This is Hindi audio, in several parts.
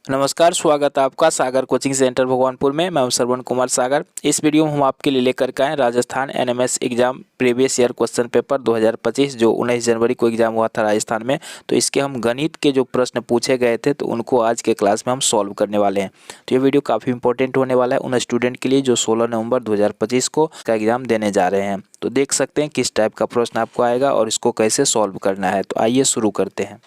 नमस्कार, स्वागत है आपका सागर कोचिंग सेंटर भगवानपुर में। मैं हूं श्रवण कुमार सागर। इस वीडियो में हम आपके लिए लेकर के आए Rajasthan NMS exam previous year question paper 2025 जो 19 जनवरी को एग्जाम हुआ था राजस्थान में। तो इसके हम गणित के जो प्रश्न पूछे गए थे तो उनको आज के क्लास में हम सॉल्व करने वाले हैं। तो ये वीडियो काफ़ी इंपॉर्टेंट होने वाला है उन स्टूडेंट के लिए जो 16 नवंबर 2025 को का एग्जाम देने जा रहे हैं। तो देख सकते हैं किस टाइप का प्रश्न आपको आएगा और इसको कैसे सॉल्व करना है। तो आइए शुरू करते हैं।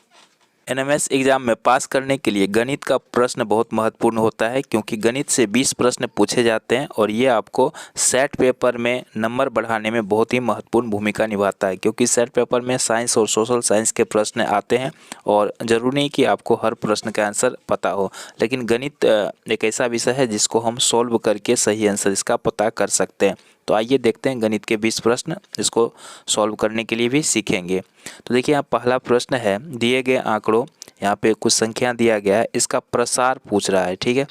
एनएमएस एग्जाम में पास करने के लिए गणित का प्रश्न बहुत महत्वपूर्ण होता है, क्योंकि गणित से 20 प्रश्न पूछे जाते हैं और ये आपको सेट पेपर में नंबर बढ़ाने में बहुत ही महत्वपूर्ण भूमिका निभाता है। क्योंकि सेट पेपर में साइंस और सोशल साइंस के प्रश्न आते हैं और ज़रूरी नहीं कि आपको हर प्रश्न का आंसर पता हो, लेकिन गणित एक ऐसा विषय है जिसको हम सॉल्व करके सही आंसर इसका पता कर सकते हैं। तो आइए देखते हैं गणित के 20 प्रश्न, इसको सॉल्व करने के लिए भी सीखेंगे। तो देखिए यहाँ पहला प्रश्न है, दिए गए आंकड़ों, यहाँ पे कुछ संख्या दिया गया है, इसका प्रसार पूछ रहा है। ठीक है,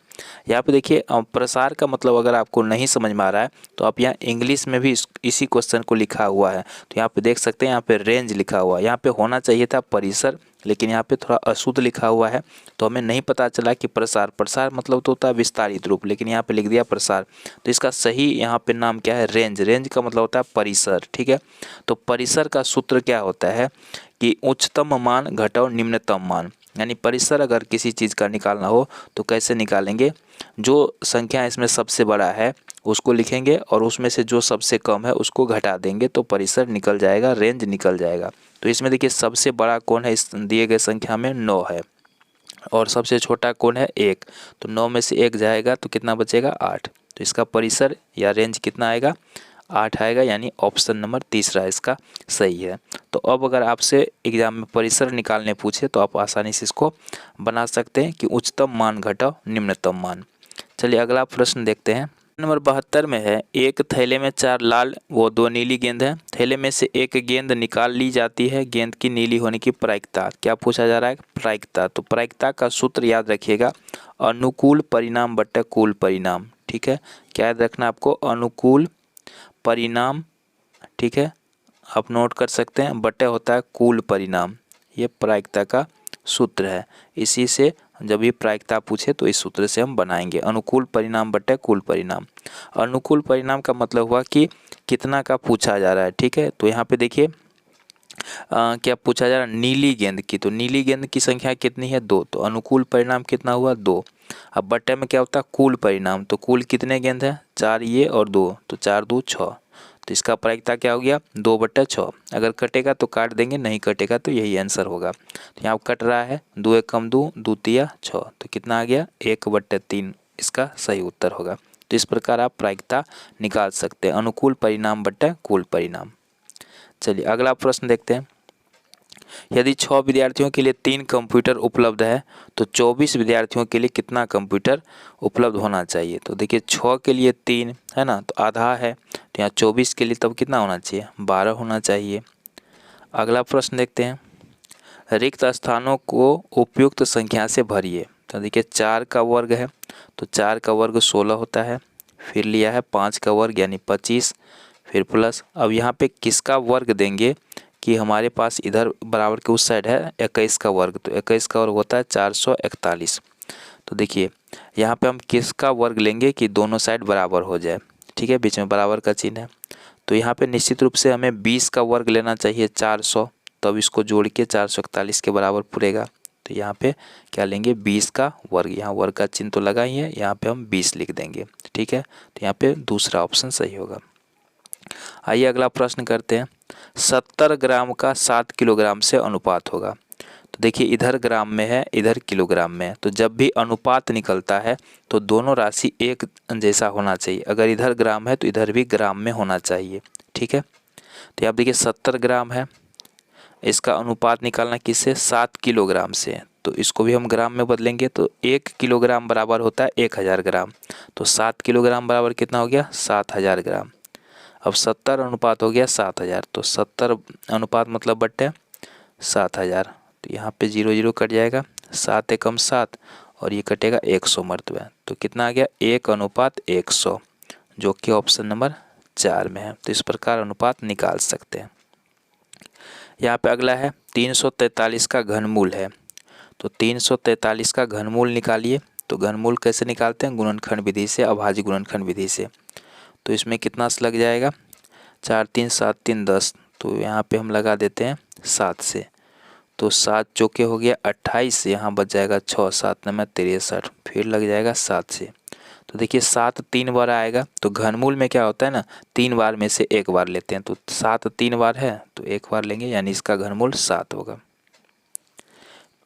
यहाँ पे देखिए प्रसार का मतलब अगर आपको नहीं समझ में आ रहा है तो आप यहाँ इंग्लिश में भी इसी क्वेश्चन को लिखा हुआ है। तो यहाँ पे देख सकते हैं, यहाँ पे रेंज लिखा हुआ है, यहाँ पे होना चाहिए था परिसर, लेकिन यहाँ पे थोड़ा अशुद्ध लिखा हुआ है तो हमें नहीं पता चला कि प्रसार मतलब तो होता है विस्तारित रूप, लेकिन यहाँ पे लिख दिया प्रसार। तो इसका सही यहाँ पे नाम क्या है, रेंज। रेंज का मतलब होता है परिसर। ठीक है, तो परिसर का सूत्र क्या होता है कि उच्चतम मान घटाओ निम्नतम मान, यानी परिसर अगर किसी चीज़ का निकालना हो तो कैसे निकालेंगे, जो संख्या इसमें सबसे बड़ा है उसको लिखेंगे और उसमें से जो सबसे कम है उसको घटा देंगे तो परिसर निकल जाएगा, रेंज निकल जाएगा। तो इसमें देखिए सबसे बड़ा कौन है, इस दिए गए संख्या में 9 है और सबसे छोटा कौन है 1। तो 9 में से 1 जाएगा तो कितना बचेगा 8। तो इसका परिसर या रेंज कितना आएगा 8 आएगा, यानी ऑप्शन नंबर तीसरा इसका सही है। तो अब अगर आपसे एग्जाम में परिसर निकालने पूछे तो आप आसानी से इसको बना सकते हैं कि उच्चतम मान घटाओ निम्नतम मान। चलिए अगला प्रश्न देखते हैं। नंबर 72 में है, एक थैले में 4 लाल व 2 नीली गेंद है। थैले में से एक गेंद निकाल ली जाती है, गेंद की नीली होने की प्रायिकता। क्या पूछा जा रहा है, प्रायिकता। तो प्रायिकता का सूत्र याद रखिएगा, अनुकूल परिणाम बट्टा कुल परिणाम। ठीक है, क्या याद रखना आपको, अनुकूल परिणाम, ठीक है आप नोट कर सकते हैं, बट्टे होता है कुल परिणाम। ये प्रायिकता का सूत्र है, इसी से जब ये प्रायिकता पूछे तो इस सूत्र से हम बनाएंगे, अनुकूल परिणाम बट्टे कुल परिणाम। अनुकूल परिणाम का मतलब हुआ कि कितना का पूछा जा रहा है। ठीक है, तो यहाँ पे देखिए क्या पूछा जा रहा है, नीली गेंद की। तो नीली गेंद की संख्या कितनी है 2, तो अनुकूल परिणाम कितना हुआ 2। अब बट्टे में क्या होता है कुल परिणाम, तो कुल कितने गेंद है 4 ये और 2, तो 4 2 6। तो इसका प्रायिकता क्या हो गया 2/6। अगर कटेगा तो काट देंगे, नहीं कटेगा तो यही आंसर होगा। तो यहाँ कट रहा है, 2 1 कम 2, 2 3 6, तो कितना आ गया 1/3 इसका सही उत्तर होगा। तो इस प्रकार आप प्रायिकता निकाल सकते हैं, अनुकूल परिणाम बट्टा कुल परिणाम। चलिए अगला प्रश्न देखते हैं। यदि 6 विद्यार्थियों के लिए 3 कंप्यूटर उपलब्ध है तो 24 विद्यार्थियों के लिए कितना कंप्यूटर उपलब्ध होना चाहिए। तो देखिए 6 के लिए 3 है ना, तो आधा है, तो यहाँ 24 के लिए तब कितना होना चाहिए 12 होना चाहिए। अगला प्रश्न देखते हैं, रिक्त स्थानों को उपयुक्त संख्या से भरिए। तो देखिए 4 का वर्ग है तो 4 का वर्ग 16 होता है, फिर लिया है 5 का वर्ग यानी 25, फिर प्लस, अब यहाँ पे किसका वर्ग देंगे कि हमारे पास इधर बराबर के उस साइड है 21 का वर्ग, तो 21 का वर्ग होता है 441। तो देखिए यहाँ पे हम किसका वर्ग लेंगे कि दोनों साइड बराबर हो जाए। ठीक है, बीच में बराबर का चिन्ह है, तो यहाँ पे निश्चित रूप से हमें 20 का वर्ग लेना चाहिए 400, तब इसको जोड़ के 441 के बराबर पूरेगा। तो यहाँ पे क्या लेंगे 20 का वर्ग, यहाँ वर्ग का चिन्ह तो लगा ही है, यहाँ पे हम 20 लिख देंगे। ठीक है, तो यहाँ पे दूसरा ऑप्शन सही होगा। आइए अगला प्रश्न करते हैं, 70 ग्राम का 7 किलोग्राम से अनुपात होगा। तो देखिए इधर ग्राम में है इधर किलोग्राम में है, तो जब भी अनुपात निकलता है तो दोनों राशि एक जैसा होना चाहिए। अगर इधर ग्राम है तो इधर भी ग्राम में होना चाहिए। ठीक है, तो आप देखिए 70 ग्राम है, इसका अनुपात निकालना किससे 7 किलोग्राम से, तो इसको भी हम ग्राम में बदलेंगे तो 1 किलोग्राम बराबर होता है 1000 ग्राम। तो 7 किलोग्राम बराबर कितना हो गया 7000 ग्राम। अब 70 अनुपात हो गया 7000, तो 70 अनुपात मतलब बट्टे 7000, तो यहाँ पे 0 0 कट जाएगा, 7 एकम 7 और ये कटेगा 100 मरतबा, तो कितना आ गया 1:100, जो कि ऑप्शन नंबर 4 में है। तो इस प्रकार अनुपात निकाल सकते हैं। यहाँ पे अगला है 343 का घनमूल है। तो 343 का घनमूल निकालिए। तो घनमूल कैसे निकालते हैं? गुणनखंड विधि से, अभाज्य गुणनखंड विधि से। तो इसमें कितना लग जाएगा? 4 3 7 3 10, तो यहाँ पे हम लगा देते हैं 7 से। तो 7 चौके हो गया 28, यहाँ बच जाएगा 6, 7 9 63, फिर लग जाएगा 7 से। तो देखिए 7 3 बार आएगा, तो घनमूल में क्या होता है ना, 3 बार में से 1 बार लेते हैं। तो 7 3 बार है तो 1 बार लेंगे, यानी इसका घनमूल 7 होगा।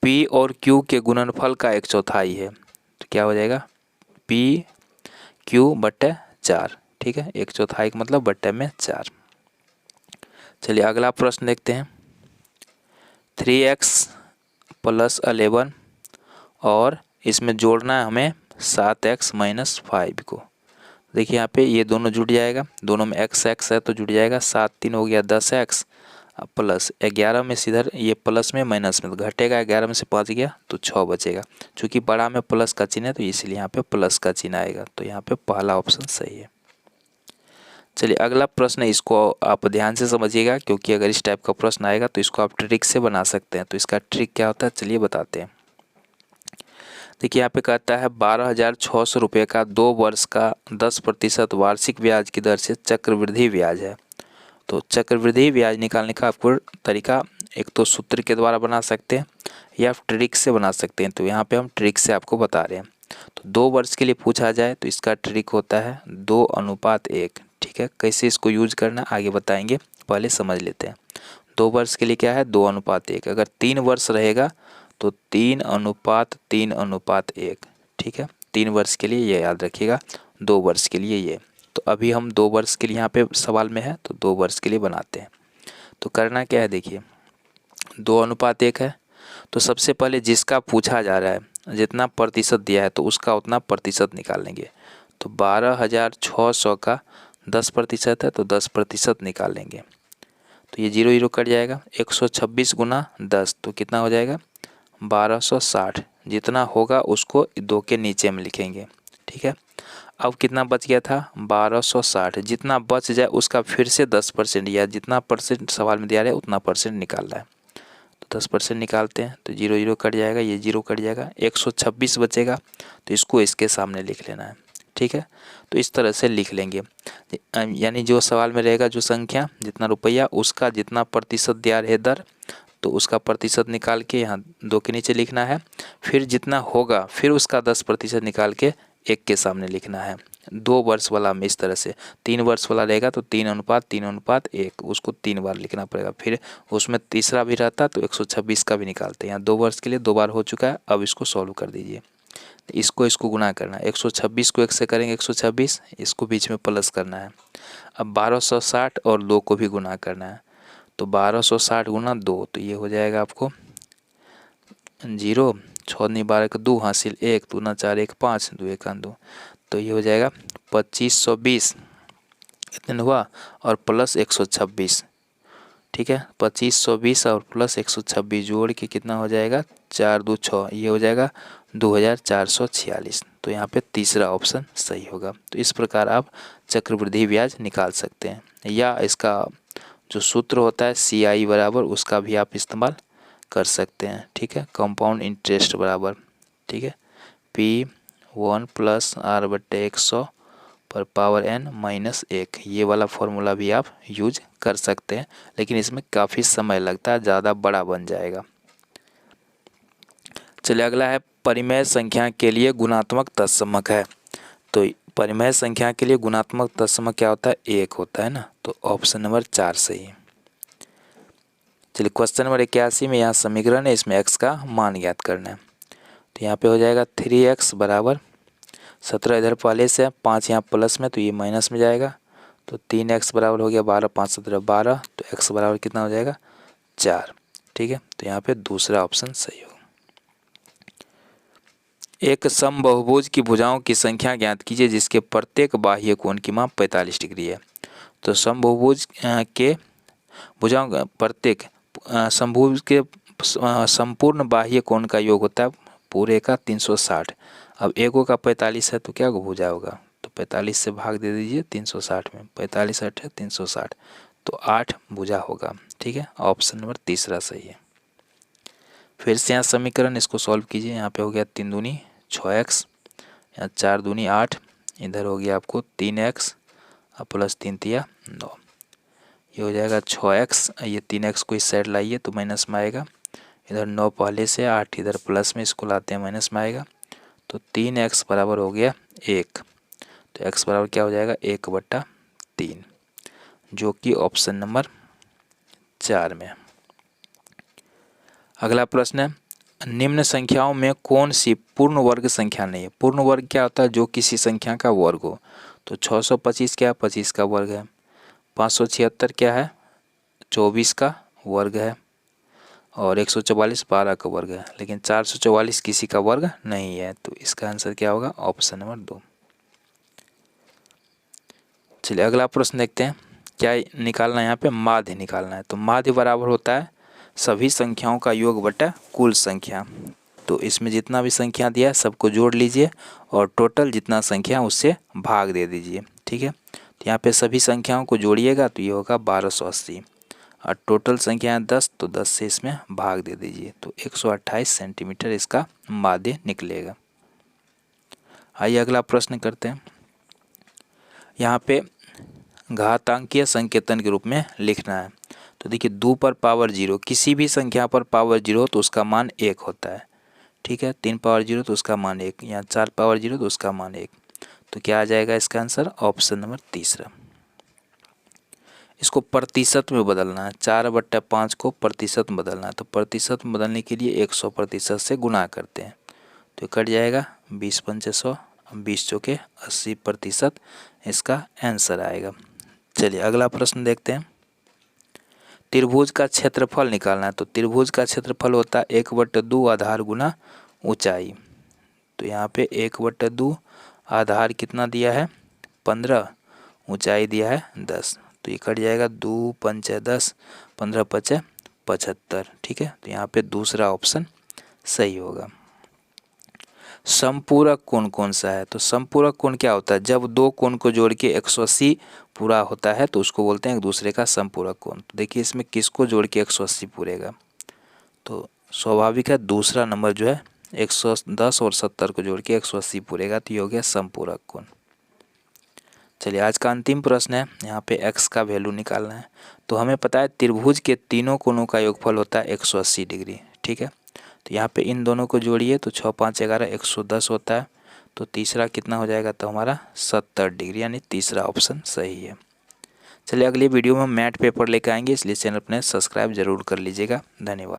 P और Q के गुणनफल का 1/4 है, तो क्या हो जाएगा? P/Q/4, ठीक है। 1/4 का मतलब बट्टे में 4। चलिए अगला प्रश्न देखते हैं। 3x + 11 और इसमें जोड़ना है हमें 7x - 5 को। देखिए यहाँ पे ये दोनों जुड़ जाएगा, दोनों में x है तो जुड़ जाएगा। 7 3 हो गया 10x प्लस 11 में सीधा ये प्लस में माइनस में तो घटेगा, 11 में से 5 गया तो 6 बचेगा। चूँकि बड़ा में प्लस का चिन्ह है तो इसलिए यहाँ पे प्लस का चिन्ह आएगा, तो यहाँ पे पहला ऑप्शन सही है। चलिए अगला प्रश्न है, इसको आप ध्यान से समझिएगा, क्योंकि अगर इस टाइप का प्रश्न आएगा तो इसको आप ट्रिक से बना सकते हैं। तो इसका ट्रिक क्या होता है चलिए बताते हैं। देखिए यहाँ पे कहता है 12,600 रुपये का 2 वर्ष का 10% वार्षिक ब्याज की दर से चक्रवृद्धि ब्याज है। तो चक्रवृद्धि ब्याज निकालने का आपको तरीका एक तो सूत्र के द्वारा बना सकते हैं या ट्रिक से बना सकते हैं। तो यहाँ पे हम ट्रिक से आपको बता रहे हैं। तो 2 वर्ष के लिए पूछा जाए तो इसका ट्रिक होता है 2:1, ठीक है। कैसे इसको यूज करना आगे बताएंगे, पहले समझ लेते हैं। 2 वर्ष के लिए क्या है 2:1। अगर 3 वर्ष रहेगा तो 3:3:1, ठीक है। 3 वर्ष के लिए ये याद रखिएगा, 2 वर्ष के लिए ये। तो अभी हम 2 वर्ष के लिए यहाँ पे सवाल में है तो 2 वर्ष के लिए बनाते हैं। तो करना क्या है, देखिए 2:1 है। तो सबसे पहले जिसका पूछा जा रहा है जितना प्रतिशत दिया है तो उसका उतना प्रतिशत निकाल लेंगे। तो 12,600 का 10% है तो 10% निकाल लेंगे। तो ये 0 0 कट जाएगा। 126 × 10 तो कितना हो जाएगा 1260। जितना होगा उसको 2 के नीचे में लिखेंगे, ठीक है। अब कितना बच गया था 1260। जितना बच जाए उसका फिर से 10% या जितना परसेंट सवाल में दिया है उतना परसेंट निकालना है। तो 10% निकालते हैं तो 0 0 कट जाएगा, ये 0 कट जाएगा। 126 बचेगा तो इसको इसके सामने लिख लेना है, ठीक है। तो इस तरह से लिख लेंगे, यानी जो सवाल में रहेगा जो संख्या जितना रुपया उसका जितना प्रतिशत दिया है दर, तो उसका प्रतिशत निकाल के यहाँ 2 के नीचे लिखना है। फिर जितना होगा फिर उसका 10% निकाल के 1 के सामने लिखना है। 2 वर्ष वाला में इस तरह से। 3 वर्ष वाला रहेगा तो 3:1, उसको 3 बार लिखना पड़ेगा। फिर उसमें तीसरा भी रहता तो 126 का भी निकालते हैं। यहाँ 2 वर्ष के लिए 2 बार हो चुका है। अब इसको सॉल्व कर दीजिए। इसको गुना करना है। 126 को 1 से करेंगे 126, इसको बीच में प्लस करना है। अब 1260 और 2 को भी गुना करना है। तो 1260 × 2 तो ये हो जाएगा आपको 0, 6 × 12 = 2 हासिल 1, 2 × 4 = 5, 2 × 1 = 2। तो ये हो जाएगा 2520 इतना हुआ और प्लस 126, ठीक है। 2520 और प्लस 126 जोड़ के कितना हो जाएगा 4 2 6, ये हो जाएगा 2446। तो यहाँ पे तीसरा ऑप्शन सही होगा। तो इस प्रकार आप चक्रवृद्धि ब्याज निकाल सकते हैं, या इसका जो सूत्र होता है CI बराबर उसका भी आप इस्तेमाल कर सकते हैं, ठीक है। कंपाउंड इंटरेस्ट बराबर, ठीक है, P1 + R/100 पर पावर n - 1, ये वाला फॉर्मूला भी आप यूज कर सकते हैं। लेकिन इसमें काफ़ी समय लगता है, ज़्यादा बड़ा बन जाएगा। चलिए अगला है परिमेय संख्या के लिए गुणात्मक तत्समक है। तो परिमेय संख्या के लिए गुणात्मक तत्समक क्या होता है 1 होता है ना। तो ऑप्शन नंबर 4 सही है। चलिए क्वेश्चन नंबर 81 में यहाँ समीकरण है, इसमें x का मान ज्ञात करना है। तो यहाँ पे हो जाएगा 3x = 17 इधर पहले से 5 यहाँ प्लस में तो ये माइनस में जाएगा। तो 3x बराबर हो गया 12, 5 17 12, तो x बराबर कितना हो जाएगा 4, ठीक है। तो यहाँ पे दूसरा ऑप्शन सही होगा। एक समबाहुभुज की भुजाओं की संख्या ज्ञात कीजिए जिसके प्रत्येक बाह्य कोण की माप 45 डिग्री है। तो समबाहुभुज के भुजाओं का प्रत्येक समभुज के संपूर्ण बाह्य कोण का योग होता है पूरे का 360। अब एगो का 45 है तो क्या भुजा होगा, तो 45 से भाग दे दीजिए 360 में, 45 8 है 360, तो 8 भुजा होगा, ठीक है। ऑप्शन नंबर तीसरा सही है। फिर से यहाँ समीकरण इसको सॉल्व कीजिए। यहाँ पे हो गया 3 दूनी 6x, यहाँ 4 दूनी 8, इधर हो गया आपको 3x और प्लस 3 तिया 9, ये हो जाएगा 6x। ये 3x को इस साइड लाइए तो माइनस में आएगा, इधर 9 पहले से 8 इधर प्लस में, इसको लाते हैं माइनस में आएगा, तो 3x बराबर हो गया 1। तो x बराबर क्या हो जाएगा 1/3, जो कि ऑप्शन नंबर 4 में। अगला प्रश्न है, निम्न संख्याओं में कौन सी पूर्ण वर्ग संख्या नहीं है। पूर्ण वर्ग क्या होता है, जो किसी संख्या का वर्ग हो। तो 625 क्या है, 25 का वर्ग है। 576 क्या है, 24 का वर्ग है। और 144 12 का वर्ग है। लेकिन 444 किसी का वर्ग नहीं है, तो इसका आंसर क्या होगा, ऑप्शन नंबर 2। चलिए अगला प्रश्न देखते हैं, क्या निकालना है यहाँ पे, माध्य निकालना है। तो माध्य बराबर होता है सभी संख्याओं का योग बटा कुल संख्या। तो इसमें जितना भी संख्या दिया है सबको जोड़ लीजिए और टोटल जितना संख्या उससे भाग दे दीजिए। ठीक है, तो यहाँ पे सभी संख्याओं को जोड़िएगा तो ये होगा 1280 और टोटल संख्या है 10, तो 10 से इसमें भाग दे दीजिए, तो 128 सेंटीमीटर इसका माध्य निकलेगा। आइए अगला प्रश्न करते हैं। यहाँ पे घातांकीय संकेतन के रूप में लिखना है। तो देखिए 2 पर पावर 0, किसी भी संख्या पर पावर 0 तो उसका मान 1 होता है। ठीक है, 3 पावर 0 तो उसका मान 1, यहाँ 4 पावर 0 तो उसका मान 1। तो क्या आ जाएगा इसका आंसर, ऑप्शन नंबर 3। इसको प्रतिशत में बदलना है, 4/5 को प्रतिशत में बदलना है। तो प्रतिशत में बदलने के लिए 100% से गुना करते हैं, तो कट जाएगा 20 पंचे 100, 20 चौके 80%, इसका आंसर आएगा। चलिए अगला प्रश्न देखते हैं। त्रिभुज का क्षेत्रफल निकालना है। तो त्रिभुज का क्षेत्रफल होता है 1/2 आधार गुना ऊंचाई। तो यहाँ पे 1/2 आधार कितना दिया है 15, ऊंचाई दिया है 10, तो ये कट जाएगा 2 पंचे 10, 15 पचे 75। ठीक है, तो यहाँ पे दूसरा ऑप्शन सही होगा। समपूरक कोण कौन सा है। तो समपूरक कोण क्या होता है, जब दो कोण को जोड़ के 180 पूरा होता है तो उसको बोलते हैं एक दूसरे का समपूरक कोण। तो देखिए इसमें किसको जोड़ के 180 पूरेगा, तो स्वाभाविक है दूसरा नंबर जो है 110 और 70 को जोड़ के 180 पूरेगा, तो ये हो गया समपूरक कोण। चलिए आज का अंतिम प्रश्न है, यहाँ पे x का वैल्यू निकालना है। तो हमें पता है त्रिभुज के तीनों कोणों का योगफल होता है 180 डिग्री। ठीक है, तो यहाँ पे इन दोनों को जोड़िए तो 6 5 11 110 होता है। तो तीसरा कितना हो जाएगा, तो हमारा 70 डिग्री, यानी तीसरा ऑप्शन सही है। चलिए अगली वीडियो में मैथ पेपर लेकर आएंगे, इसलिए चैनल अपने सब्सक्राइब जरूर कर लीजिएगा। धन्यवाद।